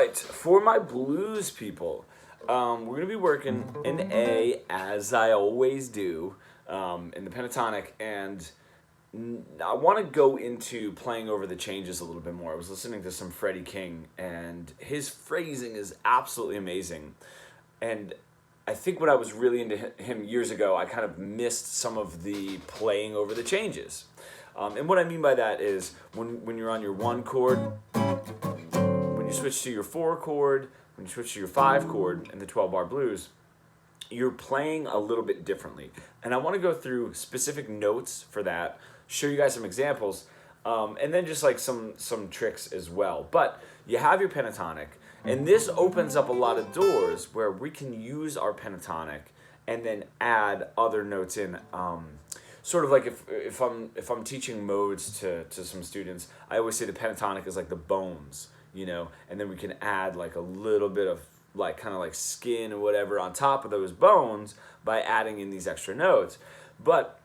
right, for my blues people, we're going to be working in A, as I always do, in the pentatonic, and I want to go into playing over the changes a little bit more. I was listening to some Freddie King, and his phrasing is absolutely amazing. And I think when I was really into him years ago, I kind of missed some of the playing over the changes. And what I mean by that is when you're on your 1 chord, when you switch to your 4 chord, when you switch to your 5 chord in the 12-bar blues, you're playing a little bit differently. And I want to go through specific notes for that, show you guys some examples, and then just like some tricks as well. But you have your pentatonic, and this opens up a lot of doors where we can use our pentatonic and then add other notes in. Sort of like if I'm teaching modes to some students, I always say the pentatonic is like the bones, you know, and then we can add like a little bit of like kind of like skin or whatever on top of those bones by adding in these extra notes. But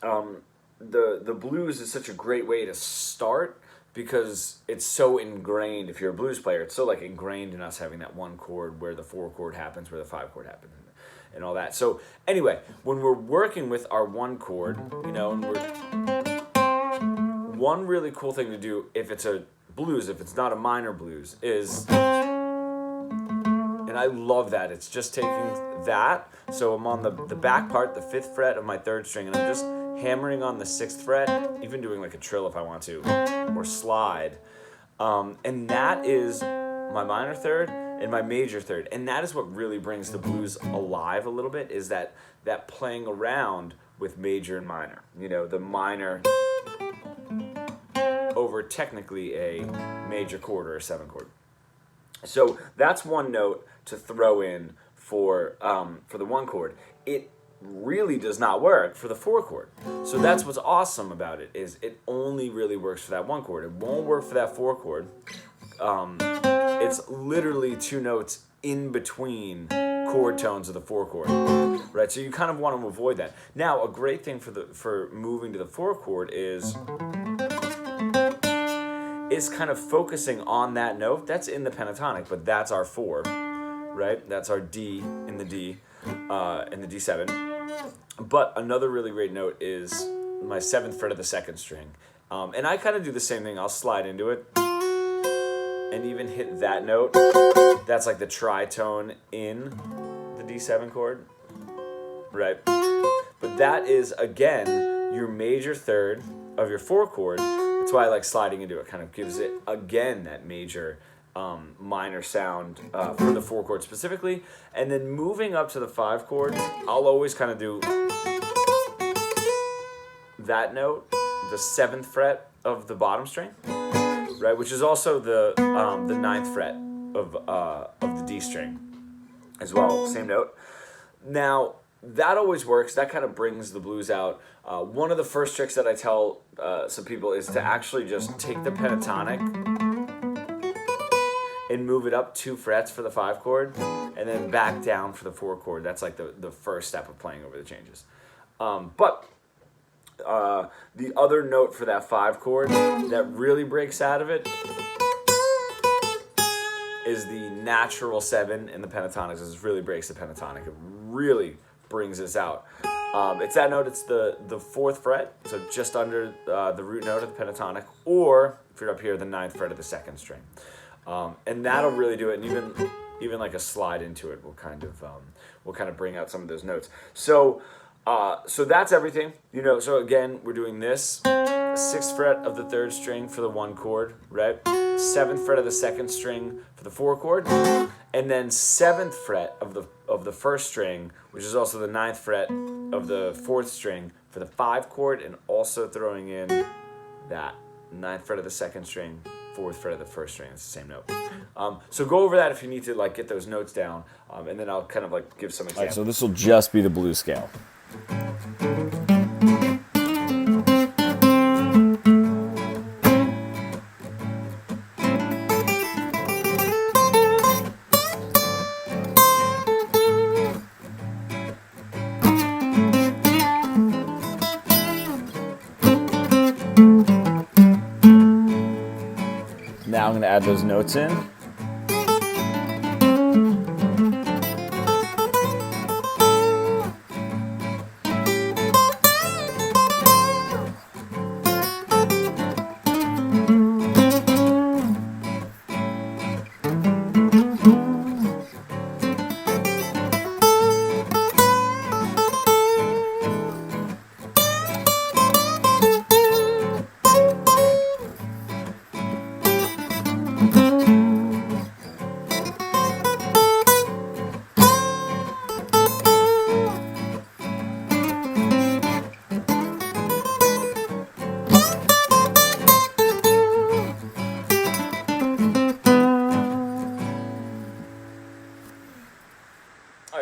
the blues is such a great way to start because it's so ingrained. If you're a blues player, it's so like ingrained in us having that 1 chord where the 4 chord happens, where the 5 chord happens, and all that. So anyway, when we're working with our 1 chord, you know, and one really cool thing to do if it's a blues, if it's not a minor blues, is, and I love that, it's just taking that, so I'm on the back part, the 5th fret of my 3rd string, and I'm just hammering on the 6th fret, even doing like a trill if I want to, or slide, and that is my minor 3rd and my major 3rd, and that is what really brings the blues alive a little bit, is that playing around with major and minor, you know, the minor over technically a major chord or a 7 chord. So that's one note to throw in for the 1 chord. It really does not work for the 4 chord. So that's what's awesome about it, is it only really works for that 1 chord. It won't work for that 4 chord. It's literally 2 notes in between chord tones of the 4 chord, right? So you kind of want to avoid that. Now, a great thing for moving to the 4 chord is kind of focusing on that note. That's in the pentatonic, but that's our 4, right? That's our D in the D, in the D7. But another really great note is my 7th fret of the 2nd string. And I kind of do the same thing. I'll slide into it and even hit that note. That's like the tritone in the D7 chord, right? But that is, again, your major 3rd of your 4 chord. That's why I like sliding into it. Kind of gives it, again, that major minor sound for the 4 chord specifically. And then moving up to the 5 chord, I'll always kind of do that note, the 7th fret of the bottom string, right, which is also the 9th fret of the D string as well, same note. Now, that always works. That kind of brings the blues out. One of the first tricks that I tell some people is to actually just take the pentatonic and move it up 2 frets for the 5 chord, and then back down for the 4 chord. That's like the first step of playing over the changes. But the other note for that 5 chord that really breaks out of it is the natural 7 in the pentatonics. This really breaks the pentatonic. It really brings this out. It's that note. It's the 4th fret, so just under the root note of the pentatonic, or if you're up here, the 9th fret of the 2nd string. And that'll really do it. And even like a slide into it will kind of bring out some of those notes. So that's everything. You know. So again, we're doing this 6th fret of the 3rd string for the 1 chord, right? 7th fret of the 2nd string for the 4 chord, and then 7th fret of the 1st string, which is also the 9th fret of the 4th string for the 5 chord, and also throwing in that 9th fret of the 2nd string, 4th fret of the 1st string. It's the same note. So go over that if you need to like get those notes down, and then I'll kind of like give some examples. All right, so this will just be the blues scale. Now I'm going to add those notes in.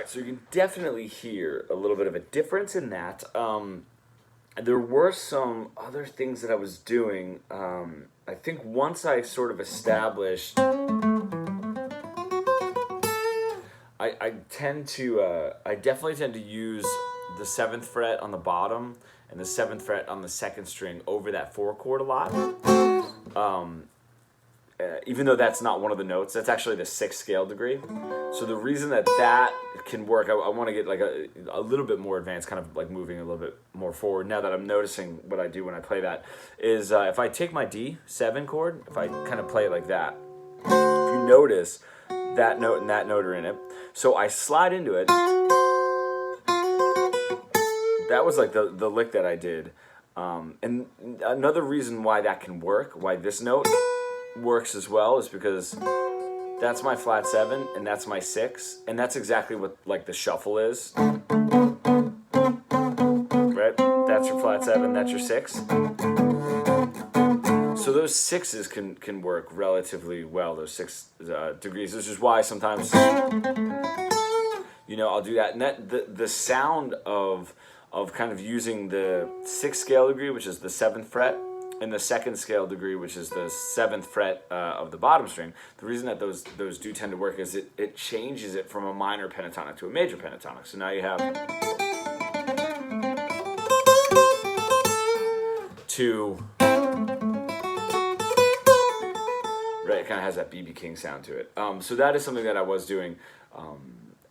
so you can definitely hear a little bit of a difference in that. There were some other things that I was doing. I think once I sort of established, I definitely tend to use the 7th fret on the bottom and the 7th fret on the 2nd string over that 4 chord a lot. Even though that's not one of the notes, that's actually the 6th scale degree. So the reason that can work, I want to get like a little bit more advanced, kind of like moving a little bit more forward now that I'm noticing what I do when I play that, is if I take my D7 chord, if I kind of play it like that, if you notice that note and that note are in it, so I slide into it. That was like the lick that I did. And another reason why that can work, why this note works as well, is because that's my flat 7 and that's my 6, and that's exactly what like the shuffle is, right? That's your flat 7, that's your 6. So those 6s can work relatively well, those 6 degrees, which is why sometimes I'll do that. And that the sound of kind of using the 6th scale degree, which is the 7th fret, and the 2nd scale degree, which is the 7th fret of the bottom string, the reason that those do tend to work is it changes it from a minor pentatonic to a major pentatonic. So now you have to, right, it kind of has that B.B. King sound to it. So that is something that I was doing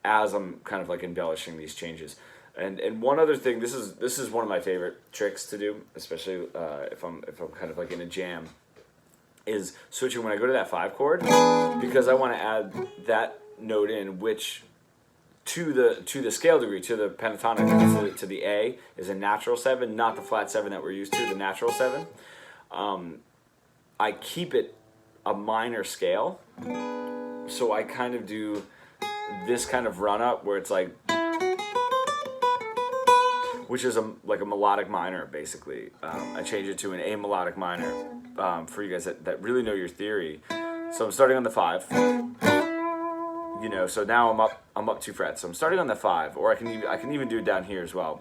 as I'm kind of like embellishing these changes. And one other thing, this is one of my favorite tricks to do, especially if I'm kind of like in a jam, is switching when I go to that 5 chord, because I want to add that note in, which to the scale degree, to the pentatonic, to the A, is a natural 7, not the flat 7 that we're used to, the natural 7. I keep it a minor scale, so I kind of do this kind of run up where it's like, which is like a melodic minor, basically. I change it to an A melodic minor for you guys that really know your theory. So I'm starting on the 5. So now I'm up 2 frets. So I'm starting on the 5, or I can even do it down here as well.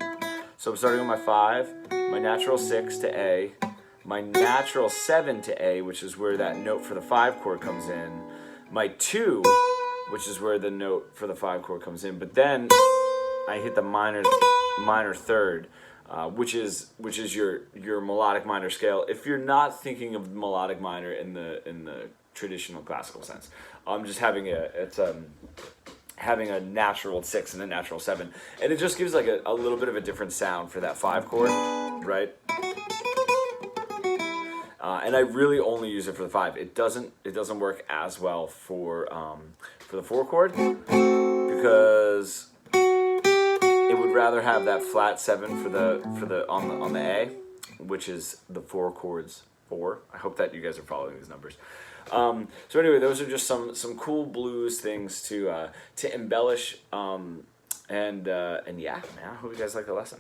So I'm starting on my 5, my natural 6 to A, my natural 7 to A, which is where that note for the 5 chord comes in, my 2, which is where the note for the 5 chord comes in, but then I hit the minor 3rd, which is your melodic minor scale. If you're not thinking of melodic minor in the traditional classical sense, just having a natural 6 and a natural 7, and it just gives like a little bit of a different sound for that 5 chord, right? And I really only use it for the 5. It doesn't work as well for the 4 chord, because it would rather have that flat 7 for the on the A, which is the 4 chords 4. I hope that you guys are following these numbers. So anyway, those are just some cool blues things to embellish. And yeah, man, I hope you guys like the lesson.